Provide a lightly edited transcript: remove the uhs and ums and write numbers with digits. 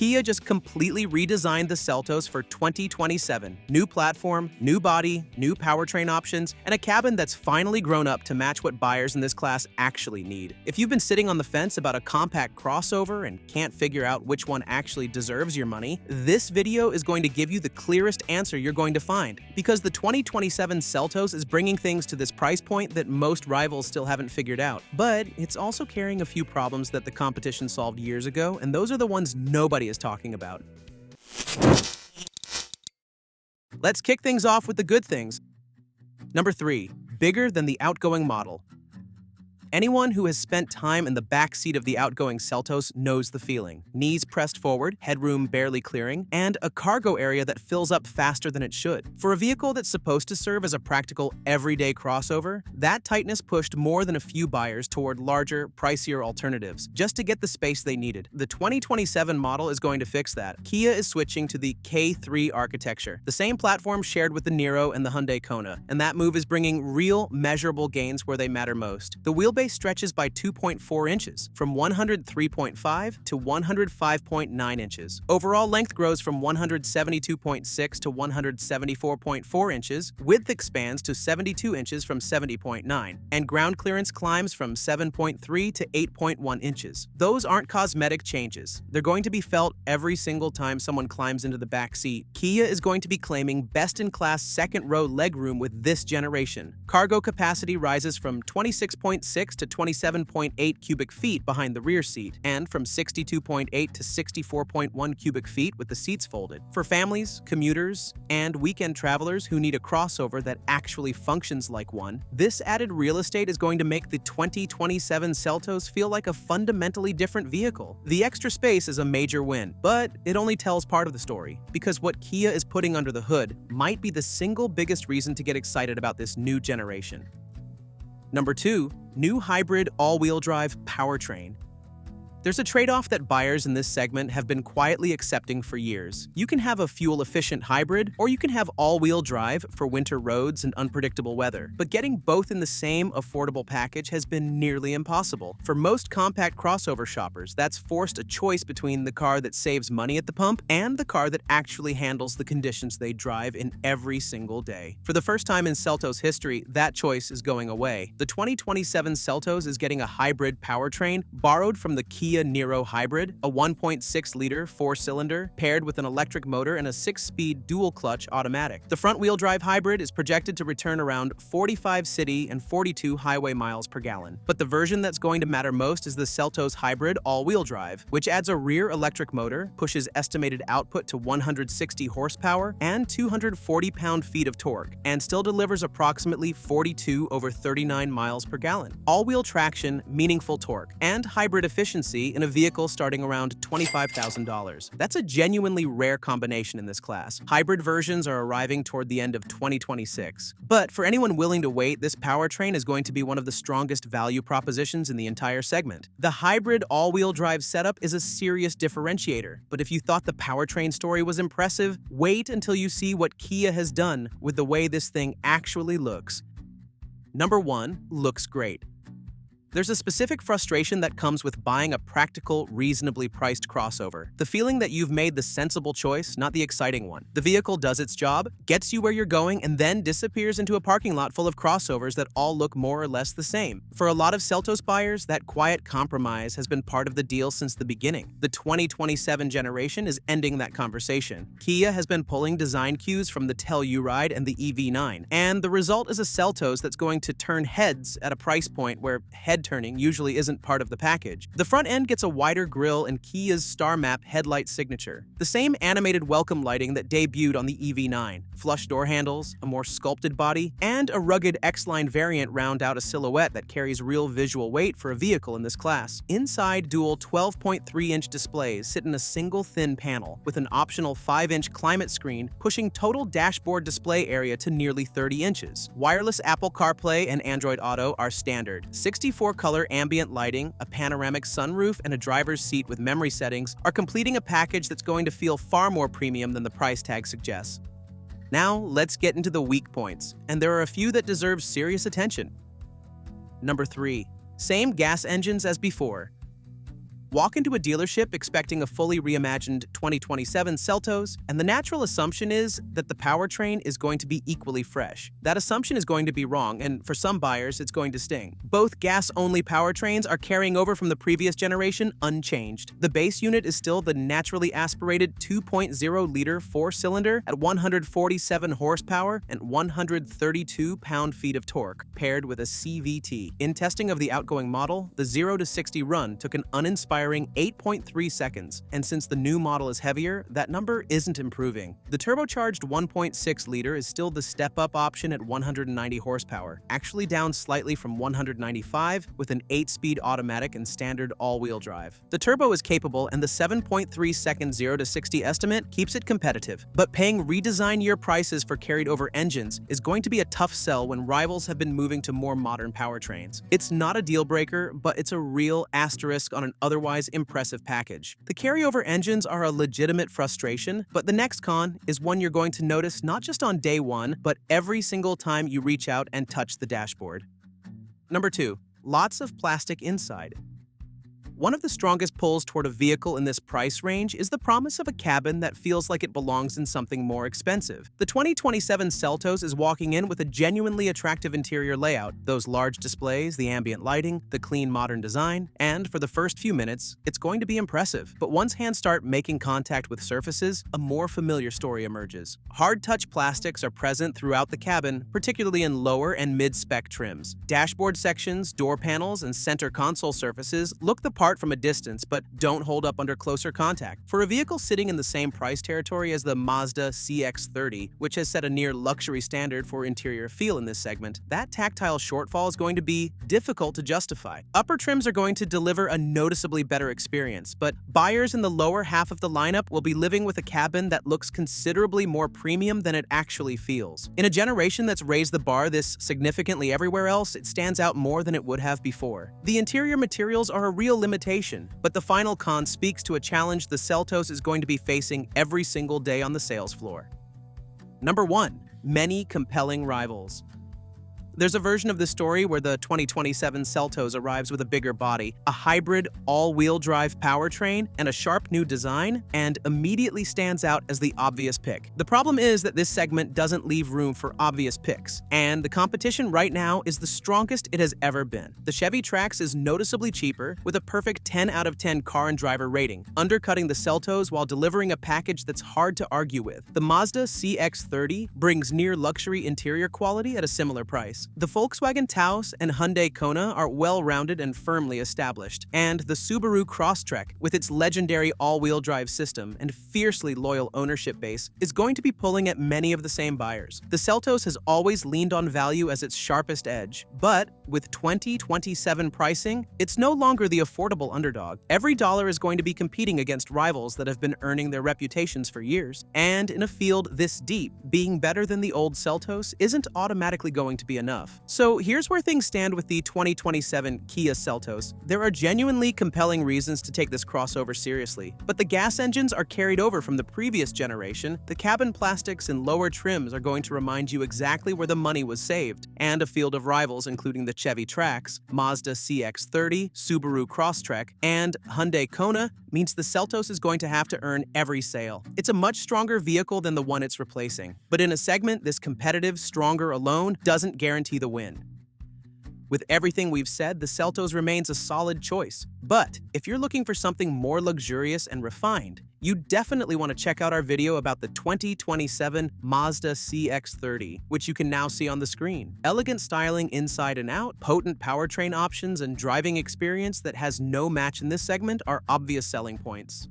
Kia just completely redesigned the Seltos for 2027. New platform, new body, new powertrain options, and a cabin that's finally grown up to match what buyers in this class actually need. If you've been sitting on the fence about a compact crossover and can't figure out which one actually deserves your money, this video is going to give you the clearest answer you're going to find, because the 2027 Seltos is bringing things to this price point that most rivals still haven't figured out. But it's also carrying a few problems that the competition solved years ago, and those are the ones nobody is talking about. Let's kick things off with the good things. Number 3, bigger than the outgoing model. Anyone who has spent time in the back seat of the outgoing Seltos knows the feeling. Knees pressed forward, headroom barely clearing, and a cargo area that fills up faster than it should. For a vehicle that's supposed to serve as a practical, everyday crossover, that tightness pushed more than a few buyers toward larger, pricier alternatives, just to get the space they needed. The 2027 model is going to fix that. Kia is switching to the K3 architecture, the same platform shared with the Niro and the Hyundai Kona, and that move is bringing real, measurable gains where they matter most. The wheelbase stretches by 2.4 inches, from 103.5 to 105.9 inches. Overall length grows from 172.6 to 174.4 inches, width expands to 72 inches from 70.9, and ground clearance climbs from 7.3 to 8.1 inches. Those aren't cosmetic changes. They're going to be felt every single time someone climbs into the back seat. Kia is going to be claiming best-in-class second-row legroom with this generation. Cargo capacity rises from 26.6 to 27.8 cubic feet behind the rear seat, and from 62.8 to 64.1 cubic feet with the seats folded. For families, commuters, and weekend travelers who need a crossover that actually functions like one, this added real estate is going to make the 2027 Seltos feel like a fundamentally different vehicle. The extra space is a major win, but it only tells part of the story, because what Kia is putting under the hood might be the single biggest reason to get excited about this new generation. Number 2, new hybrid all-wheel drive powertrain. There's a trade-off that buyers in this segment have been quietly accepting for years. You can have a fuel-efficient hybrid, or you can have all-wheel drive for winter roads and unpredictable weather. But getting both in the same affordable package has been nearly impossible. For most compact crossover shoppers, that's forced a choice between the car that saves money at the pump and the car that actually handles the conditions they drive in every single day. For the first time in Seltos history, that choice is going away. The 2027 Seltos is getting a hybrid powertrain borrowed from the Kia Niro Hybrid, a 1.6-liter four-cylinder paired with an electric motor and a 6-speed dual-clutch automatic. The front-wheel drive hybrid is projected to return around 45 city and 42 highway miles per gallon. But the version that's going to matter most is the Seltos Hybrid all-wheel drive, which adds a rear electric motor, pushes estimated output to 160 horsepower and 240 pound-feet of torque, and still delivers approximately 42 over 39 miles per gallon. All-wheel traction, meaningful torque, and hybrid efficiency in a vehicle starting around $25,000. That's a genuinely rare combination in this class. Hybrid versions are arriving toward the end of 2026. But for anyone willing to wait, this powertrain is going to be one of the strongest value propositions in the entire segment. The hybrid all-wheel drive setup is a serious differentiator, but if you thought the powertrain story was impressive, wait until you see what Kia has done with the way this thing actually looks. Number 1, looks great. There's a specific frustration that comes with buying a practical, reasonably priced crossover. The feeling that you've made the sensible choice, not the exciting one. The vehicle does its job, gets you where you're going, and then disappears into a parking lot full of crossovers that all look more or less the same. For a lot of Seltos buyers, that quiet compromise has been part of the deal since the beginning. The 2027 generation is ending that conversation. Kia has been pulling design cues from the Telluride and the EV9, and the result is a Seltos that's going to turn heads at a price point where head turning usually isn't part of the package. The front end gets a wider grille and Kia's Star Map headlight signature. The same animated welcome lighting that debuted on the EV9. Flush door handles, a more sculpted body, and a rugged X-Line variant round out a silhouette that carries real visual weight for a vehicle in this class. Inside, dual 12.3-inch displays sit in a single thin panel, with an optional 5-inch climate screen pushing total dashboard display area to nearly 30 inches. Wireless Apple CarPlay and Android Auto are standard. 64-color ambient lighting, a panoramic sunroof, and a driver's seat with memory settings are completing a package that's going to feel far more premium than the price tag suggests. Now, let's get into the weak points, and there are a few that deserve serious attention. Number 3. Same gas engines as before. Walk into a dealership expecting a fully reimagined 2027 Seltos, and the natural assumption is that the powertrain is going to be equally fresh. That assumption is going to be wrong, and for some buyers, it's going to sting. Both gas-only powertrains are carrying over from the previous generation unchanged. The base unit is still the naturally aspirated 2.0-liter four-cylinder at 147 horsepower and 132 pound-feet of torque, paired with a CVT. In testing of the outgoing model, the 0 to 60 run took an uninspiring 8.3 seconds, and since the new model is heavier, that number isn't improving. The turbocharged 1.6-liter is still the step-up option at 190 horsepower, actually down slightly from 195 with an 8-speed automatic and standard all-wheel drive. The turbo is capable, and the 7.3-second 0 to 60 estimate keeps it competitive. But paying redesign-year prices for carried-over engines is going to be a tough sell when rivals have been moving to more modern powertrains. It's not a deal-breaker, but it's a real asterisk on an otherwise impressive package. The carryover engines are a legitimate frustration, but the next con is one you're going to notice not just on day one, but every single time you reach out and touch the dashboard. Number 2. Lots of plastic inside. One of the strongest pulls toward a vehicle in this price range is the promise of a cabin that feels like it belongs in something more expensive. The 2027 Seltos is walking in with a genuinely attractive interior layout, those large displays, the ambient lighting, the clean modern design, and for the first few minutes, it's going to be impressive. But once hands start making contact with surfaces, a more familiar story emerges. Hard-touch plastics are present throughout the cabin, particularly in lower and mid-spec trims. Dashboard sections, door panels, and center console surfaces look the part from a distance, but don't hold up under closer contact. For a vehicle sitting in the same price territory as the Mazda CX-30, which has set a near luxury standard for interior feel in this segment, that tactile shortfall is going to be difficult to justify. Upper trims are going to deliver a noticeably better experience, but buyers in the lower half of the lineup will be living with a cabin that looks considerably more premium than it actually feels. In a generation that's raised the bar this significantly everywhere else, it stands out more than it would have before. The interior materials are a real limitation, but the final con speaks to a challenge the Seltos is going to be facing every single day on the sales floor. Number 1. Many compelling rivals. There's a version of this story where the 2027 Seltos arrives with a bigger body, a hybrid all-wheel drive powertrain, and a sharp new design, and immediately stands out as the obvious pick. The problem is that this segment doesn't leave room for obvious picks, and the competition right now is the strongest it has ever been. The Chevy Trax is noticeably cheaper, with a perfect 10 out of 10 car and driver rating, undercutting the Seltos while delivering a package that's hard to argue with. The Mazda CX-30 brings near luxury interior quality at a similar price. The Volkswagen Taos and Hyundai Kona are well-rounded and firmly established, and the Subaru Crosstrek, with its legendary all-wheel drive system and fiercely loyal ownership base, is going to be pulling at many of the same buyers. The Seltos has always leaned on value as its sharpest edge, but with 2027 pricing, it's no longer the affordable underdog. Every dollar is going to be competing against rivals that have been earning their reputations for years, and in a field this deep, being better than the old Seltos isn't automatically going to be enough. So here's where things stand with the 2027 Kia Seltos. There are genuinely compelling reasons to take this crossover seriously, but the gas engines are carried over from the previous generation, the cabin plastics and lower trims are going to remind you exactly where the money was saved, and a field of rivals including the Chevy Trax, Mazda CX-30, Subaru Crosstrek, and Hyundai Kona means the Seltos is going to have to earn every sale. It's a much stronger vehicle than the one it's replacing, but in a segment this competitive, stronger alone doesn't guarantee the win. With everything we've said, the Seltos remains a solid choice. But if you're looking for something more luxurious and refined, you definitely want to check out our video about the 2027 Mazda CX-30, which you can now see on the screen. Elegant styling inside and out, potent powertrain options, and driving experience that has no match in this segment are obvious selling points.